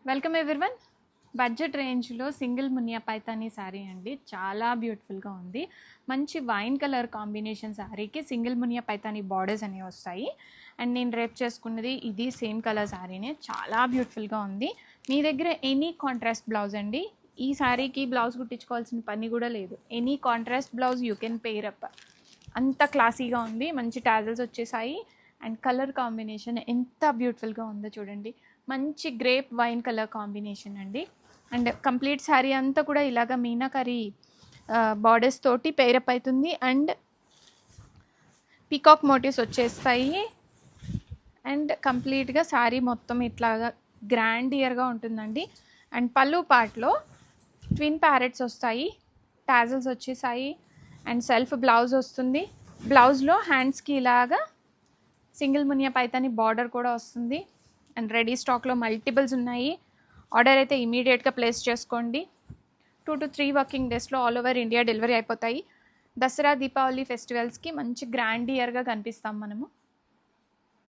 Welcome everyone. Budget రేంజ్లో single Muniya Paithani sari అండి, చాలా బ్యూటిఫుల్గా ఉంది. మంచి వైన్ కలర్ కాంబినేషన్ శారీకి సింగిల్ మునియా పైతానీ బార్డర్స్ అనేవి వస్తాయి. అండ్ నేను రేప్ చేసుకున్నది ఇది సేమ్ కలర్ శారీనే, చాలా బ్యూటిఫుల్గా ఉంది. మీ దగ్గర ఎనీ కాంట్రాస్ట్ బ్లౌజ్ అండి, ఈ శారీకి బ్లౌజ్ కుట్టించుకోవాల్సిన పని కూడా లేదు. Any contrast blouse you can pair up. అంత క్లాసీగా ఉంది, మంచి టాజల్స్ వచ్చేసాయి. అండ్ కలర్ కాంబినేషన్ ఎంత బ్యూటిఫుల్గా ఉందో చూడండి, మంచి గ్రేప్ వైన్ కలర్ కాంబినేషన్ అండి. అండ్ కంప్లీట్ శారీ అంతా కూడా ఇలాగ మీనాకరీ బార్డర్స్ తోటి పేరప్ అవుతుంది. అండ్ పీకాక్ మోటివ్స్ వచ్చేస్తాయి. అండ్ కంప్లీట్గా శారీ మొత్తం ఇట్లాగా గ్రాండ్ ఇయర్గా ఉంటుందండి. అండ్ పళ్ళు పార్ట్లో ట్విన్ ప్యారెట్స్ వస్తాయి, టాజల్స్ వచ్చేసాయి. అండ్ సెల్ఫ్ బ్లౌజ్ వస్తుంది. బ్లౌజ్లో హ్యాండ్స్కి ఇలాగా సింగిల్ మునియా పైతాని బార్డర్ కూడా వస్తుంది. అండ్ రెడీ స్టాక్లో మల్టిపుల్స్ ఉన్నాయి. ఆర్డర్ అయితే ఇమీడియట్గా ప్లేస్ చేసుకోండి. 2 to 3 వర్కింగ్ డేస్లో ఆల్ ఓవర్ ఇండియా డెలివరీ అయిపోతాయి. దసరా దీపావళి ఫెస్టివల్స్కి మంచి గ్రాండ్ ఇయర్గా కనిపిస్తాం మనము.